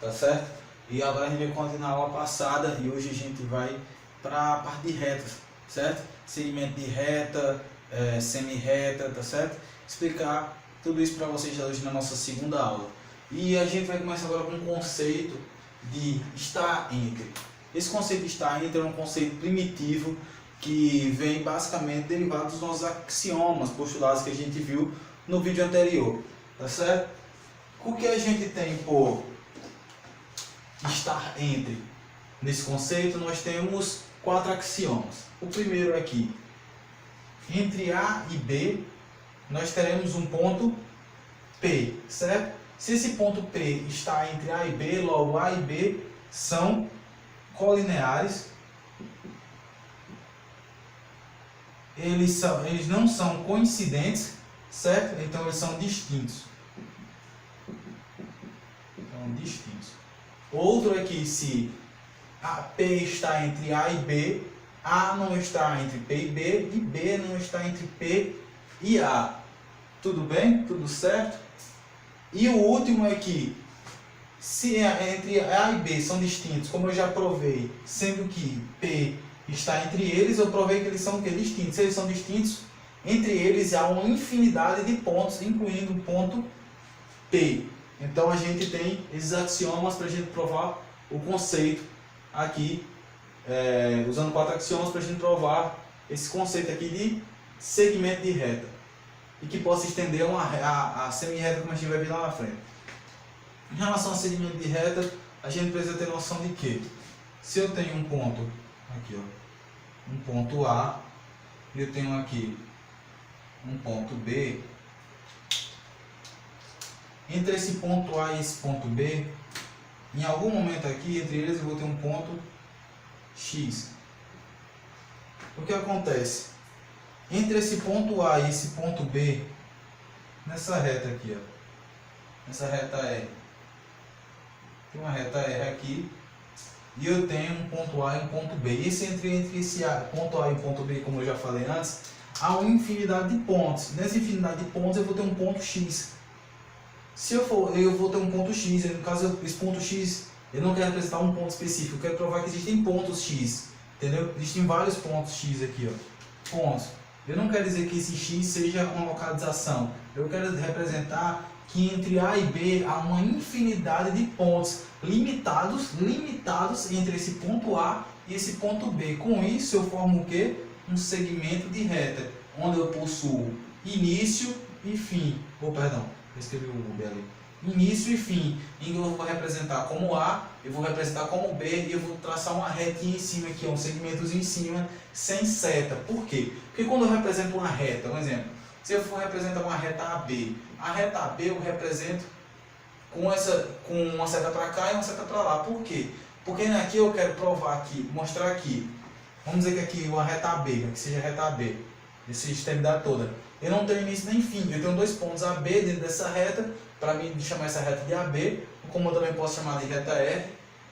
tá certo? E agora a gente vai continuar a aula passada e hoje a gente vai para a parte de retas, certo? Segmento de reta, semi-reta, tá certo? Explicar tudo isso para vocês hoje na nossa segunda aula. E a gente vai começar agora com o conceito de estar entre. Esse conceito de estar entre é um conceito primitivo que vem basicamente derivado dos nossos axiomas, postulados que a gente viu no vídeo anterior, tá certo? O que a gente tem por estar entre? Nesse conceito nós temos 4 axiomas. O primeiro aqui, entre A e B nós teremos um ponto P, certo? Se esse ponto P está entre A e B, logo A e B são colineares. Eles não são coincidentes, certo? Então eles são distintos. Outro é que se a P está entre A e B, A não está entre P e B, e B não está entre P e A. Tudo bem? Tudo certo? E o último é que se entre A e B são distintos, como eu já provei, sendo que P está entre eles, eu provei que eles são distintos. Se eles são distintos, entre eles há uma infinidade de pontos, incluindo o ponto P. Então a gente tem esses axiomas para a gente provar o conceito aqui, usando 4 axiomas para a gente provar esse conceito aqui de segmento de reta. E que possa estender a semi-reta, como a gente vai ver lá na frente. Em relação a segmento de reta, a gente precisa ter noção de que se eu tenho um ponto aqui, ó, um ponto A, e eu tenho aqui um ponto B, entre esse ponto A e esse ponto B, em algum momento aqui, entre eles eu vou ter um ponto X. O que acontece? Entre esse ponto A e esse ponto B, nessa reta aqui, ó, nessa reta R, tem uma reta R aqui, e eu tenho um ponto A e um ponto B. E entre esse ponto A e o ponto B, como eu já falei antes, há uma infinidade de pontos. Nessa infinidade de pontos eu vou ter um ponto X. Se eu vou ter um ponto X, no caso esse ponto X, eu não quero representar um ponto específico, eu quero provar que existem pontos X, entendeu? Existem vários pontos X aqui, ó, pontos. Eu não quero dizer que esse X seja uma localização, eu quero representar que entre A e B há uma infinidade de pontos limitados entre esse ponto A e esse ponto B. Com isso eu formo o quê? Um segmento de reta, onde eu possuo início e fim. Perdão, eu escrevi o B ali. Início e fim, em que eu vou representar como A, eu vou representar como B e eu vou traçar uma retinha em cima aqui, um segmentozinho em cima, sem seta. Por quê? Porque quando eu represento uma reta, um exemplo, se eu for representar uma reta AB, a reta AB eu represento com uma seta para cá e uma seta para lá. Por quê? Porque aqui eu quero provar aqui, mostrar aqui, vamos dizer que aqui uma reta AB, que seja a reta AB, essa extremidade toda, eu não tenho início nem fim, eu tenho 2 pontos AB dentro dessa reta, para mim chamar essa reta de AB, como eu também posso chamar de reta R,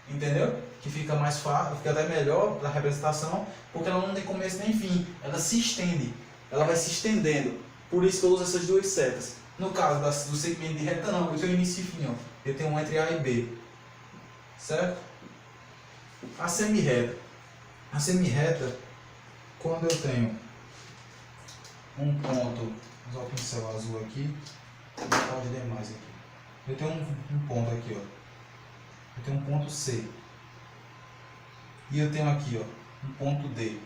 entendeu? Que fica mais fácil, fica até melhor para a representação, porque ela não tem começo nem fim, ela se estende, ela vai se estendendo, por isso que eu uso essas 2 setas. No caso do segmento de reta não, eu tenho início e fim, ó. Eu tenho um entre A e B, certo? A semi-reta, quando eu tenho um ponto, vou usar o pincel azul aqui, pode demais aqui. Eu tenho um ponto aqui, ó. Eu tenho um ponto C. E eu tenho aqui, ó, um ponto D.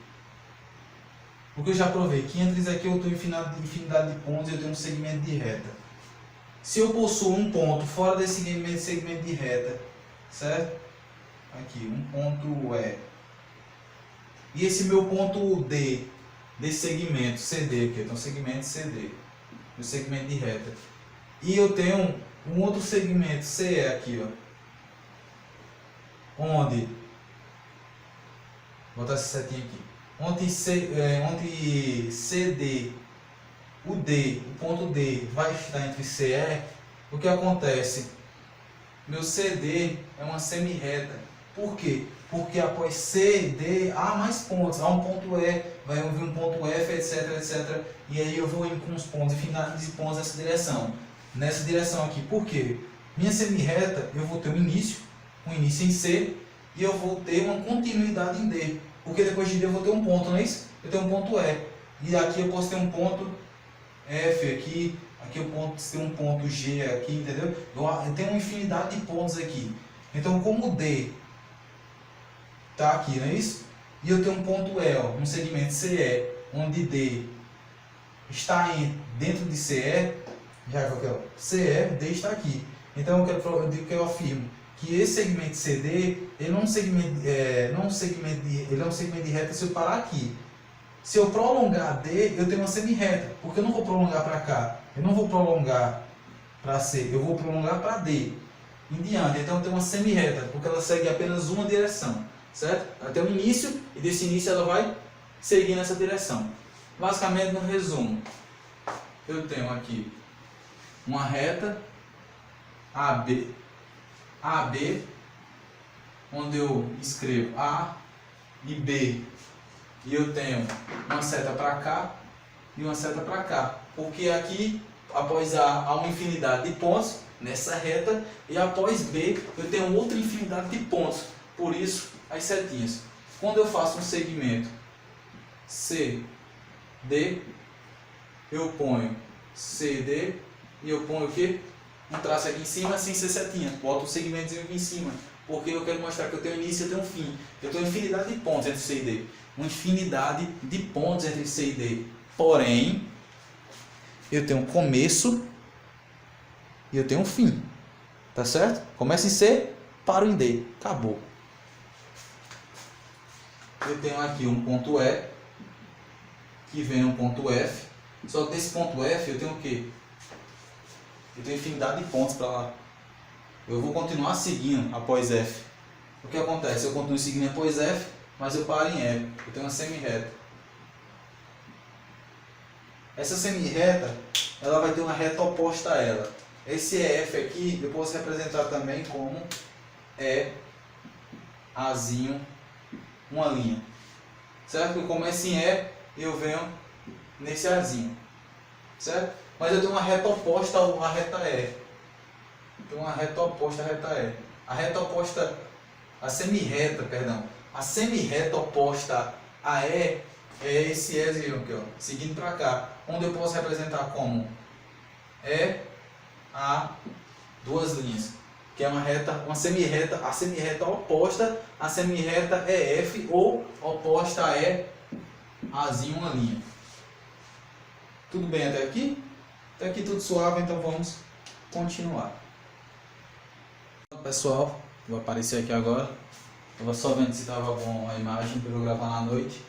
Porque eu já provei que entre isso aqui eu tenho infinidade de pontos e eu tenho um segmento de reta. Se eu possuo um ponto fora desse segmento de reta, certo? Aqui, um ponto E. E esse meu ponto D, desse segmento CD aqui, eu tenho um segmento CD, meu segmento de reta. E eu tenho um outro segmento CE aqui, ó, onde, vou botar essa setinha aqui, onde CD, o ponto D vai estar entre CE, o que acontece? Meu CD é uma semi-reta. Por quê? Porque após C, D, há mais pontos. Há um ponto E, vai vir um ponto F, etc, etc. E aí eu vou indo com os pontos, infinidade de pontos nessa direção. Nessa direção aqui. Por quê? Minha semi-reta, eu vou ter um início um início em C e eu vou ter uma continuidade em D. Porque depois de D eu vou ter um ponto, não é isso? Eu tenho um ponto E. E aqui eu posso ter um ponto F aqui. Aqui eu posso ter um ponto G aqui, entendeu? Eu tenho uma infinidade de pontos aqui. Então, como D está aqui, não é isso? E eu tenho um ponto E, ó, um segmento CE, onde D está dentro de CE, já que eu CE, D está aqui. Então, eu afirmo que esse segmento CD, ele é um segmento de reta se eu parar aqui. Se eu prolongar D, eu tenho uma semirreta, porque eu não vou prolongar para cá. Eu não vou prolongar para C, eu vou prolongar para D. Em diante, então eu tenho uma semirreta, porque ela segue apenas uma direção, certo? Ela tem um início, e desse início ela vai seguir nessa direção. Basicamente, no resumo, eu tenho aqui uma reta AB, onde eu escrevo A e B, e eu tenho uma seta para cá e uma seta para cá, porque aqui, após A, há uma infinidade de pontos nessa reta, e após B, eu tenho outra infinidade de pontos, por isso as setinhas. Quando eu faço um segmento CD, eu ponho CD e eu ponho o quê? Um traço aqui em cima sem ser setinha. Boto um segmentozinho aqui em cima, porque eu quero mostrar que eu tenho início e eu tenho fim. Eu tenho uma infinidade de pontos entre C e D. Uma infinidade de pontos entre C e D. Porém, eu tenho um começo e eu tenho um fim. Tá certo? Começa em C, paro em D. Acabou. Eu tenho aqui um ponto E, que vem um ponto F. Só que desse ponto F eu tenho o quê? Eu tenho infinidade de pontos para lá. Eu vou continuar seguindo após F. O que acontece? Eu continuo seguindo após F, mas eu paro em E. Eu tenho uma semirreta. Essa semirreta, ela vai ter uma reta oposta a ela. Esse EF aqui, eu posso representar também como Azinho, uma linha. Certo? Eu começo em E, eu venho nesse Azinho. Certo? Mas eu tenho uma reta oposta à reta E. Tenho uma reta oposta à reta E. A reta oposta, a semirreta oposta a E é esse Ezinho aqui, ó, seguindo para cá, onde eu posso representar como a duas linhas, que é uma semirreta, a semirreta oposta à semirreta EF ou oposta a Azinho, uma linha. Tudo bem até aqui? Até aqui tudo suave, então vamos continuar. Pessoal, vou aparecer aqui agora. Eu vou só vendo se estava bom a imagem para eu gravar na noite.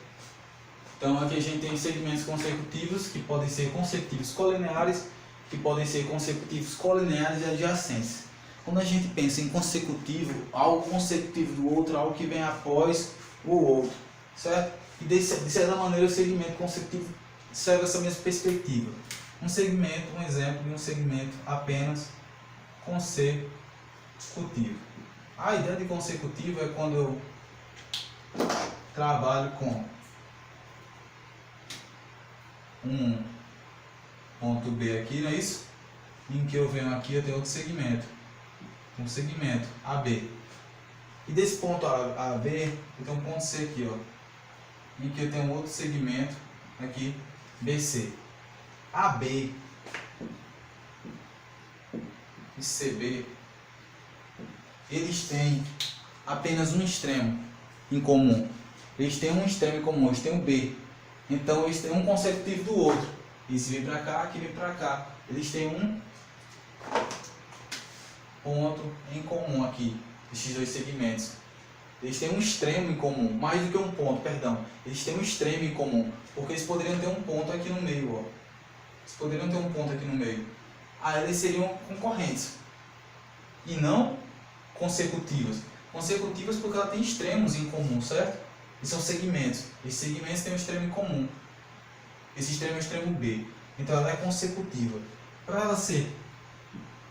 Então aqui a gente tem segmentos consecutivos, que podem ser consecutivos colineares, que podem ser consecutivos colineares e adjacentes. Quando a gente pensa em consecutivo, algo consecutivo do outro, algo que vem após o outro, certo? E de certa maneira o segmento consecutivo serve essa mesma perspectiva. Um segmento, um exemplo de um segmento apenas consecutivo. A ideia de consecutivo é quando eu trabalho com um ponto B aqui, não é isso? Em que eu venho aqui, eu tenho outro segmento. Um segmento AB. E desse ponto AB, eu tenho um ponto C aqui, ó. Em que eu tenho outro segmento aqui, BC. AB e CB, eles têm apenas um extremo em comum. Eles têm um extremo em comum, eles têm um B. Então eles têm um consecutivo do outro. Esse vem para cá, aqui vem para cá. Eles têm um ponto em comum aqui, esses dois segmentos. Eles têm um extremo em comum, mais do que um ponto, perdão. Eles têm um extremo em comum, porque eles poderiam ter um ponto aqui no meio, ó. Eles poderiam ter um ponto aqui no meio. Aí eles seriam concorrentes e não consecutivas. Consecutivas porque ela tem extremos em comum, certo? E são segmentos. Esses segmentos têm um extremo em comum. Esse extremo é o extremo B. Então ela é consecutiva. Para ela ser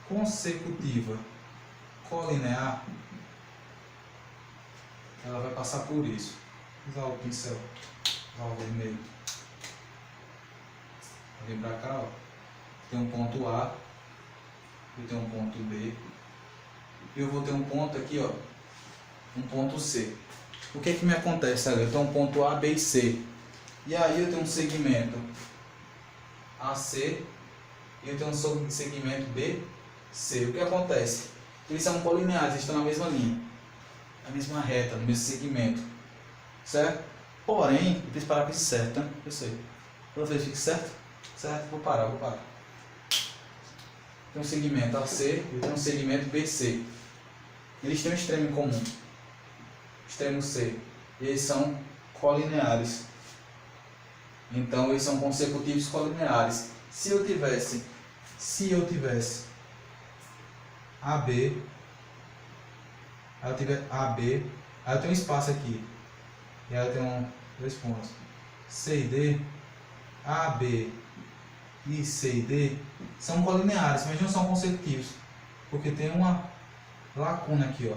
consecutiva colinear, ela vai passar por isso. Vou usar o pincel, usar o vermelho. Vem para cá, ó. Tem um ponto A, eu tenho um ponto B, e eu vou ter um ponto aqui, ó, um ponto C. O que me acontece ali? Eu tenho um ponto A, B e C. E aí eu tenho um segmento AC e eu tenho um segmento BC. O que acontece? Eles são colineares, eles estão na mesma linha, na mesma reta, no mesmo segmento, certo? Porém, eu preciso parar com isso certo, tá? Eu sei. Toda vez que fique certo? Certo? Vou parar. Tem um segmento AC e eu tenho um segmento BC. Eles têm um extremo em comum, extremo C. E eles são colineares. Então eles são consecutivos colineares. Se eu tivesse AB, aí eu tiver AB, aí eu tenho um espaço aqui. E aí eu tenho dois pontos. C e D, AB e C e D são colineares, mas não são consecutivos. Porque tem uma lacuna aqui, ó,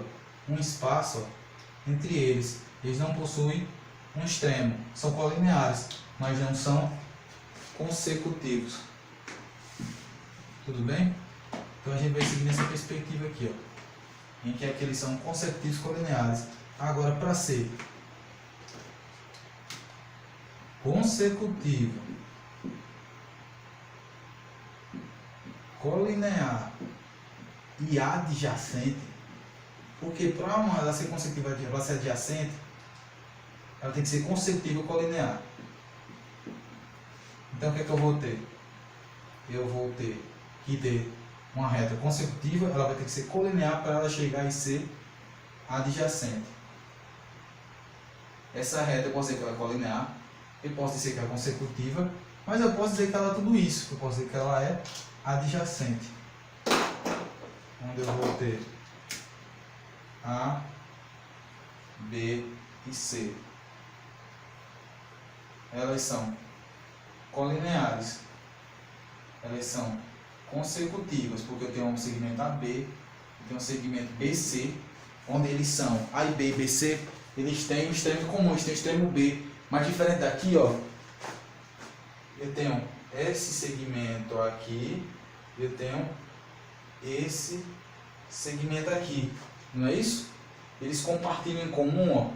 um espaço, ó, entre eles. Eles não possuem um extremo. São colineares, mas não são consecutivos. Tudo bem? Então a gente vai seguir nessa perspectiva aqui, ó, em que aqueles são consecutivos colineares. Agora, para ser consecutivo colinear e adjacente, porque para ela ser consecutiva, ela ser adjacente, ela tem que ser consecutiva colinear. Então o que é que eu vou ter? Eu vou ter que ter uma reta consecutiva, ela vai ter que ser colinear para ela chegar e ser adjacente. Essa reta eu posso dizer que ela é colinear, eu posso dizer que ela é consecutiva, mas eu posso dizer que ela é tudo isso. Eu posso dizer que ela é adjacente. Onde eu vou ter A, B e C. Elas são colineares. Elas são consecutivas, porque eu tenho um segmento AB, eu tenho um segmento BC, onde eles são A e B e BC, eles têm um extremo comum, eles têm o extremo B, mas diferente daqui, ó, eu tenho esse segmento aqui, eu tenho esse segmento aqui, não é isso? Eles compartilham em comum, ó,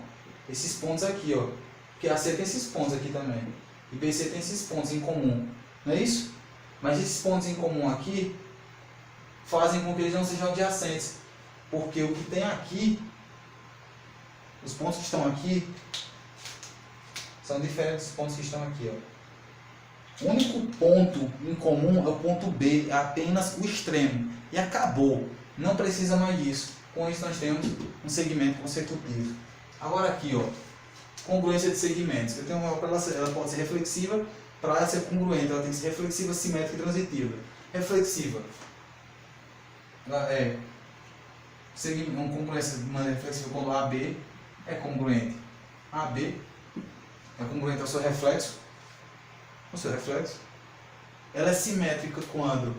esses pontos aqui, ó, porque AC tem esses pontos aqui também, e BC tem esses pontos em comum, não é isso? Mas esses pontos em comum aqui fazem com que eles não sejam adjacentes, porque o que tem aqui, os pontos que estão aqui, são diferentes dos pontos que estão aqui, ó. O único ponto em comum é o ponto B, é apenas o extremo, e acabou, não precisa mais disso. Com isso nós temos um segmento consecutivo. Agora aqui, ó, congruência de segmentos. Eu tenho ela pode ser reflexiva. Para ela ser congruente, ela tem que ser reflexiva, simétrica e transitiva. Reflexiva, ela é uma congruência de maneira reflexiva quando AB é congruente. AB é congruente ao seu reflexo. Ela é simétrica quando,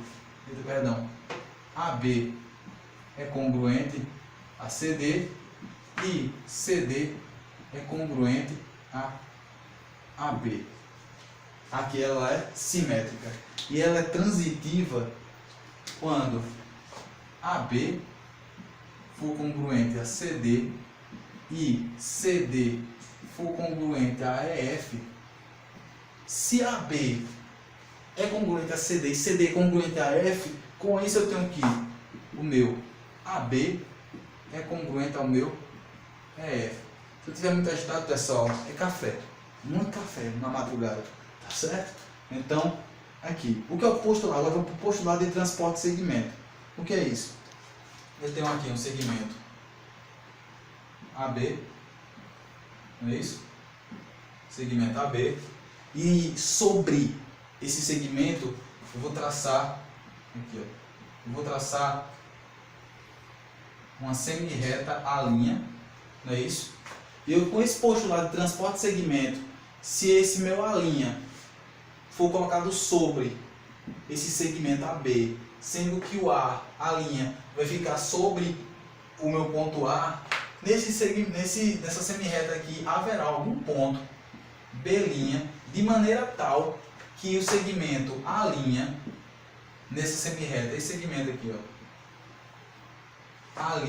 AB é congruente a CD e CD é congruente a AB. Aqui ela é simétrica. E ela é transitiva quando AB for congruente a CD e CD for congruente a EF. Se AB é congruente a CD e CD é congruente a EF, com isso eu tenho que o meu AB é congruente ao meu EF. Se eu tiver muito agitado, pessoal, é café. Muito café na madrugada. Tá certo? Então, aqui. O que é o postulado? Agora vamos para o postulado de transporte de segmento. O que é isso? Eu tenho aqui um segmento AB. Não é isso? Segmento AB. E sobre esse segmento, eu vou traçar aqui, ó. Eu vou traçar uma semi-reta A', não é isso? E eu, com esse postulado de transporte de segmento, se esse meu A' for colocado sobre esse segmento AB, sendo que o A' vai ficar sobre o meu ponto A, nessa semi-reta aqui haverá algum ponto B', de maneira tal que o segmento A' nessa semi-reta, esse segmento aqui, ó, A',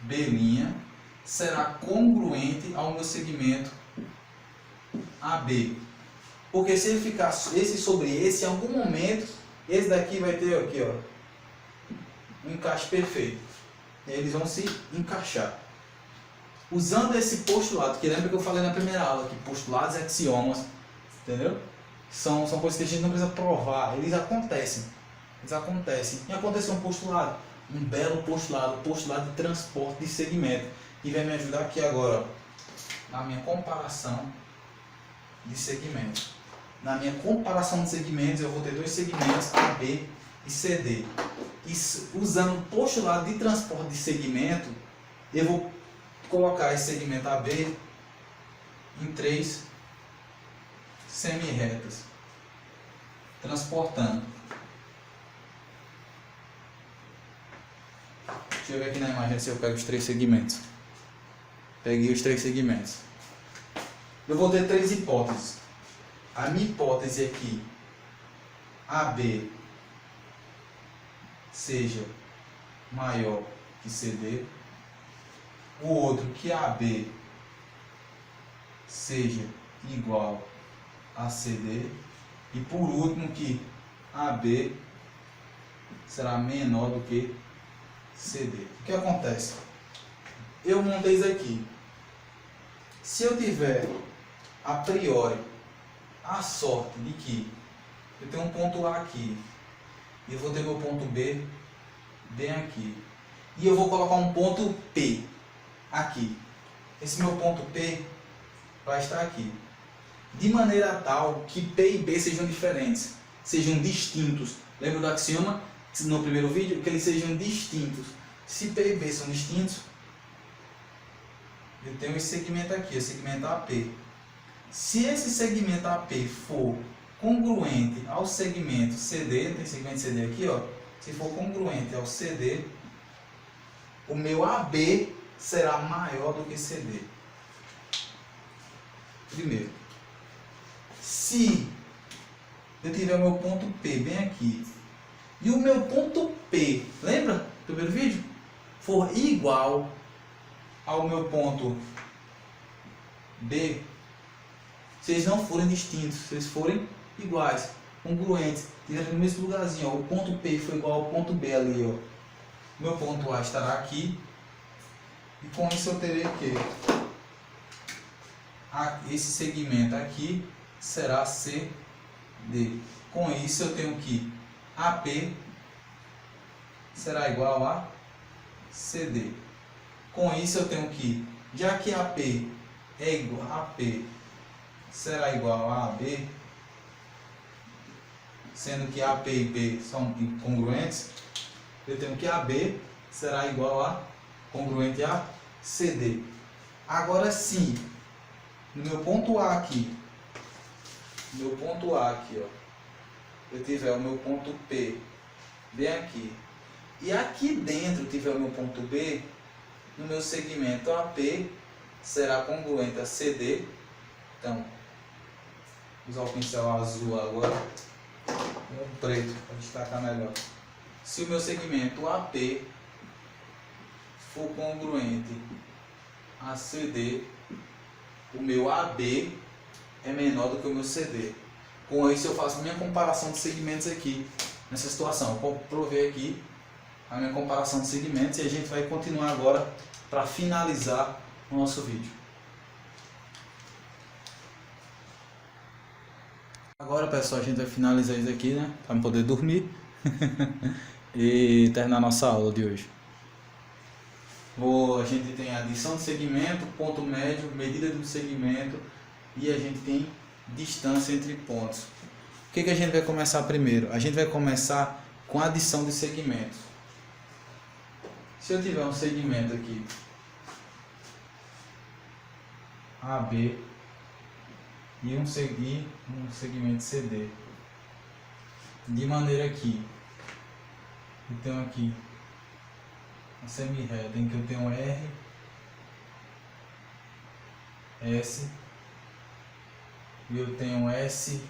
B', será congruente ao meu segmento AB. Porque se ele ficar esse sobre esse, em algum momento, esse daqui vai ter aqui, ó, um encaixe perfeito. Eles vão se encaixar. Usando esse postulado, que lembra que eu falei na primeira aula, que postulados e axiomas, entendeu? São coisas que a gente não precisa provar, eles acontecem. Eles acontecem. E aconteceu um postulado, um belo postulado, postulado de transporte de segmento. E vai me ajudar aqui agora, ó, na minha comparação de segmentos. Na minha comparação de segmentos, eu vou ter dois segmentos, AB e CD. E usando o postulado de transporte de segmento, eu vou colocar esse segmento AB em 3 semi-retas, transportando. Deixa eu ver aqui na imagem se eu pego os 3 segmentos. Peguei os 3 segmentos. Eu vou ter 3 hipóteses. A minha hipótese é que AB seja maior que CD. O outro que AB seja igual a CD. E por último que AB será menor do que CD. O que acontece? Eu montei isso aqui. Se eu tiver a priori a sorte de que eu tenho um ponto A aqui e eu vou ter meu ponto B bem aqui e eu vou colocar um ponto P aqui, esse meu ponto P vai estar aqui, de maneira tal que P e B sejam diferentes, sejam distintos. Lembra do axioma no primeiro vídeo? Que eles sejam distintos. Se P e B são distintos, eu tenho esse segmento aqui, o segmento AP. Se esse segmento AP for congruente ao segmento CD, tem segmento CD aqui, ó. Se for congruente ao CD, o meu AB será maior do que CD. Primeiro, se eu tiver o meu ponto P bem aqui e o meu ponto P, lembra do primeiro vídeo? For igual ao meu ponto B, se eles não forem distintos, se eles forem iguais, congruentes, estiverem no mesmo lugarzinho, ó, o ponto P for igual ao ponto B ali, ó, meu ponto A estará aqui, e com isso eu terei que esse segmento aqui será CD. Com isso eu tenho que AP será igual a CD. Com isso eu tenho que, já que AP é igual a AP será igual a AB, sendo que AP e B são congruentes, eu tenho que AB será igual a congruente a CD. Agora sim, no meu ponto A aqui, ó, eu tiver o meu ponto P bem aqui, e aqui dentro tiver o meu ponto B, no meu segmento AP será congruente a CD. Então, vou usar o pincel azul agora, o preto para destacar melhor. Se o meu segmento AP for congruente a CD, o meu AB é menor do que o meu CD. Com isso eu faço a minha comparação de segmentos aqui, nessa situação. Eu vou prover aqui a minha comparação de segmentos e a gente vai continuar agora para finalizar o nosso vídeo. Agora, pessoal, a gente vai finalizar isso aqui, né, para poder dormir e terminar a nossa aula de hoje. A gente tem a adição de segmento, ponto médio, medida do segmento e a gente tem distância entre pontos. O que a gente vai começar primeiro? A gente vai começar com a adição de segmentos. Se eu tiver um segmento aqui, AB, e um segmento CD, de maneira que eu tenho aqui uma semi-reta em que eu tenho R, S, e eu tenho S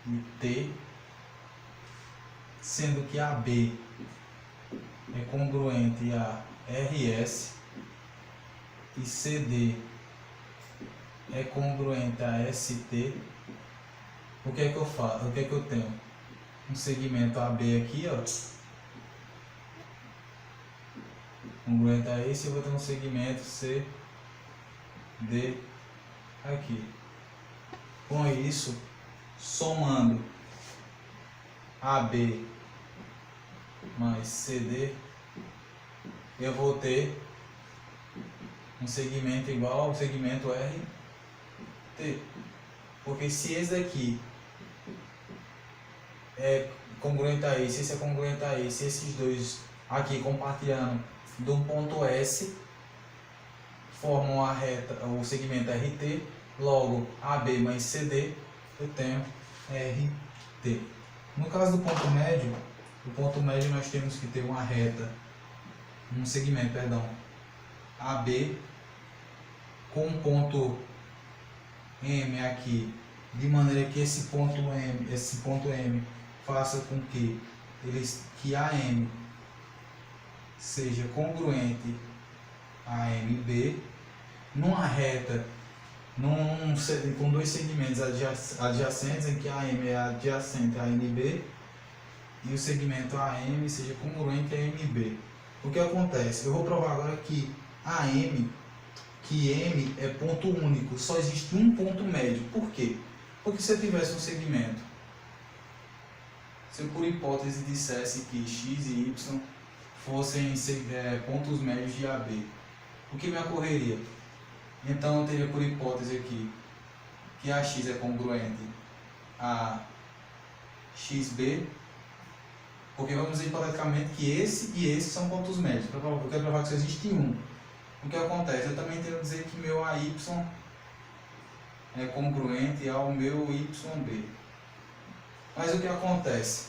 e T, sendo que AB é congruente a RS e CD é congruente a ST, o que é que eu faço? O que é que eu tenho? Um segmento AB aqui, ó, congruente a esse, eu vou ter um segmento CD aqui. Com isso, somando AB mais CD, eu vou ter um segmento igual ao segmento RT. Porque se esse daqui é congruente a esse é congruente a esse, esses dois aqui compartilhando de um ponto S formam a reta, o segmento RT, logo AB mais CD, eu tenho RT. No caso do ponto médio, nós temos que ter uma reta, um segmento, perdão, AB com um ponto M aqui, de maneira que esse ponto M faça com que AM seja congruente a MB numa reta com dois segmentos adjacentes, em que AM é adjacente a NB e o segmento AM seja congruente a MB. O que acontece? Eu vou provar agora que M é ponto único, só existe um ponto médio. Por quê? Porque se eu tivesse um segmento, se eu por hipótese dissesse que X e Y fossem pontos médios de AB, o que me ocorreria? Então eu teria por hipótese aqui que a X é congruente a XB, porque vamos dizer hipoteticamente que esse e esse são pontos médios. Eu quero provar que só existe um. O que acontece? Eu também tenho que dizer que meu AY é congruente ao meu YB. Mas o que acontece?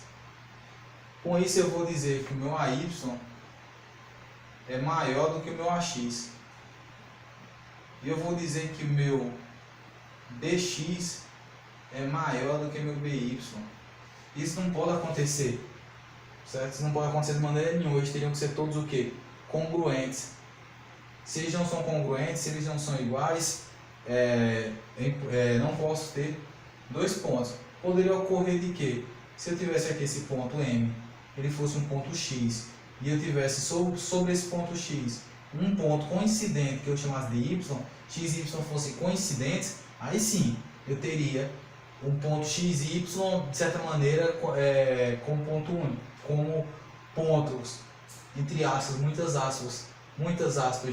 Com isso eu vou dizer que o meu AY é maior do que o meu AX. E eu vou dizer que o meu BX é maior do que o meu BY. Isso não pode acontecer, certo? Isso não pode acontecer de maneira nenhuma. Eles teriam que ser todos o quê? Congruentes. Se eles não são congruentes, se eles não são iguais, não posso ter dois pontos. Poderia ocorrer de que, se eu tivesse aqui esse ponto M, ele fosse um ponto X, e eu tivesse sobre esse ponto X um ponto coincidente que eu chamasse de Y, X e Y fossem coincidentes, aí sim eu teria um ponto X e Y de certa maneira como ponto único, como pontos, entre aspas, muitas aspas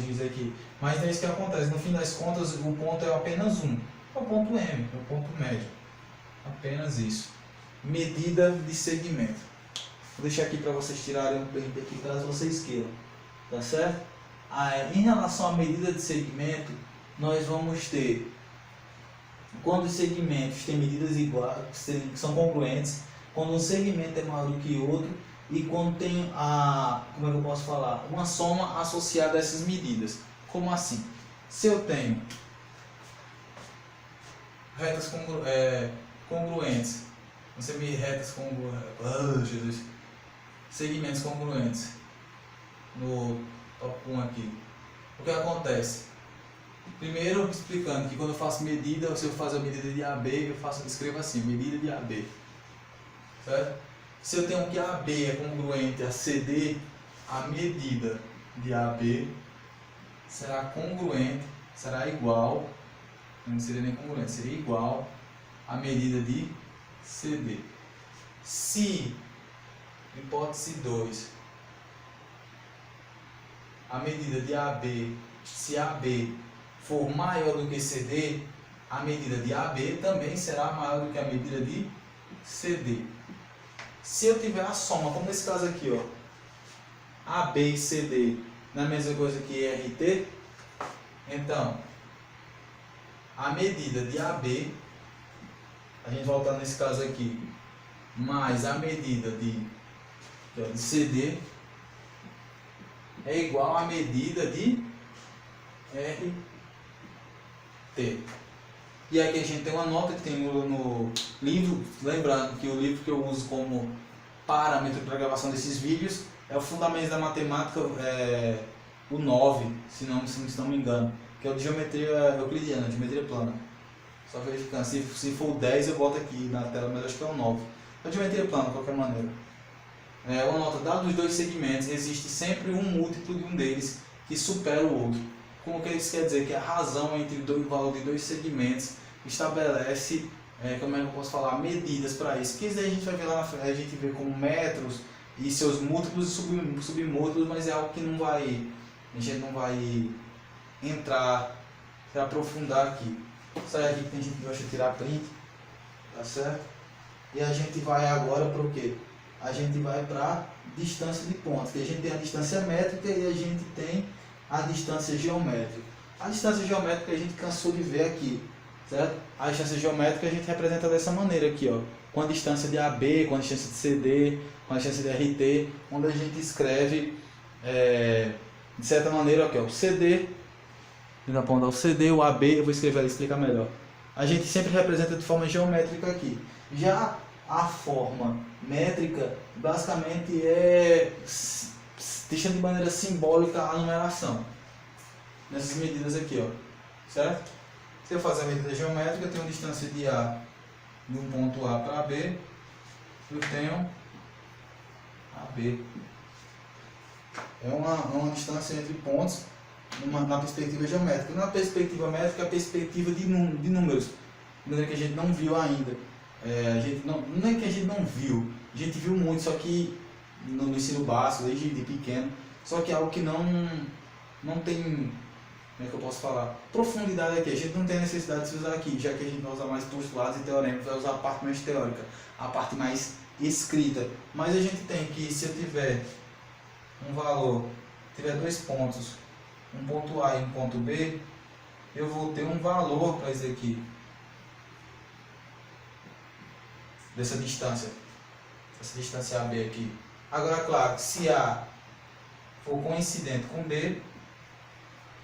diz aqui, mas não é isso que acontece. No fim das contas, o ponto é apenas um, é o ponto M, é o ponto médio, apenas isso. Medida de segmento, vou deixar aqui para vocês tirarem um print aqui caso vocês queiram, tá certo? Em relação à medida de segmento, nós vamos ter, quando os segmentos têm medidas iguais, que são congruentes, quando um segmento é maior do que o outro, e quando tem como é que eu posso falar? Uma soma associada a essas medidas. Como assim? Se eu tenho retas congruentes, segmentos congruentes no top 1 aqui, o que acontece? Primeiro explicando que quando eu faço medida, se eu faço a medida de AB, eu escrevo assim, medida de AB, certo? Se eu tenho que AB é congruente a CD, a medida de AB será igual, não seria nem congruente, seria igual à medida de CD. Se, hipótese 2, a medida de AB, se AB for maior do que CD, a medida de AB também será maior do que a medida de CD. Se eu tiver a soma, como nesse caso aqui, ó, AB e CD não é a mesma coisa que RT, então a medida de AB, a gente voltar nesse caso aqui, mais a medida de CD é igual à medida de RT. E aqui a gente tem uma nota que tem no livro, lembrando que o livro que eu uso como parâmetro para a gravação desses vídeos é o Fundamentos da Matemática, o 9, se não me engano, que é o de geometria euclidiana, geometria plana. Só verificando, se for o 10 eu boto aqui na tela, mas acho que é o 9. É geometria plana, de qualquer maneira. Uma nota, dado os dois segmentos, existe sempre um múltiplo de um deles que supera o outro. Como que isso quer dizer? Que a razão entre o valor de dois segmentos estabelece, como é que eu posso falar, medidas para isso. Que isso daí a gente vai ver lá na frente, a gente vê como metros e seus múltiplos e submúltiplos, mas é algo que a gente não vai entrar, se aprofundar aqui. Sai aqui que tem gente que gosta de tirar print, tá certo? E a gente vai agora para o quê? A gente vai para distância de pontos, que a gente tem a distância métrica e a gente tem a distância geométrica. A distância geométrica a gente cansou de ver aqui, certo? A distância geométrica a gente representa dessa maneira aqui, ó, com a distância de AB, com a distância de CD, com a distância de RT, onde a gente escreve de certa maneira aqui, ó, o CD, na ponta o CD, o AB, eu vou escrever ali e explicar melhor. A gente sempre representa de forma geométrica aqui. Já a forma métrica basicamente deixando de maneira simbólica a numeração nessas medidas aqui, ó, certo? Se eu fazer a medida geométrica, eu tenho distância de A de um ponto A para B, eu tenho AB. É uma distância entre pontos na perspectiva geométrica. Na perspectiva métrica, a perspectiva de números, de maneira que a gente não viu ainda. Não é que a gente não viu, a gente viu muito, só que no ensino básico, desde de pequeno, só que é algo que não tem, como é que eu posso falar, profundidade aqui. A gente não tem necessidade de se usar aqui, já que a gente vai usar mais postulados e teoremas, vai usar a parte mais teórica, a parte mais escrita. Mas a gente tem que, se eu tiver um valor, tiver dois pontos, um ponto A e um ponto B, eu vou ter um valor para isso aqui, dessa distância, essa distância AB aqui. Agora, claro, se A for coincidente com B,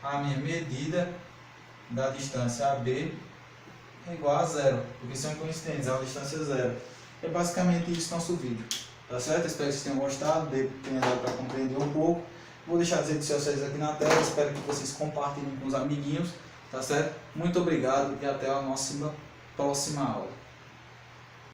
a minha medida da distância AB é igual a zero, porque são coincidentes, é uma distância zero. É basicamente isso nosso vídeo, tá certo? Espero que vocês tenham gostado, tenha dado para compreender um pouco. Vou deixar as redes sociais aqui na tela, espero que vocês compartilhem com os amiguinhos, tá certo? Muito obrigado e até a nossa próxima aula.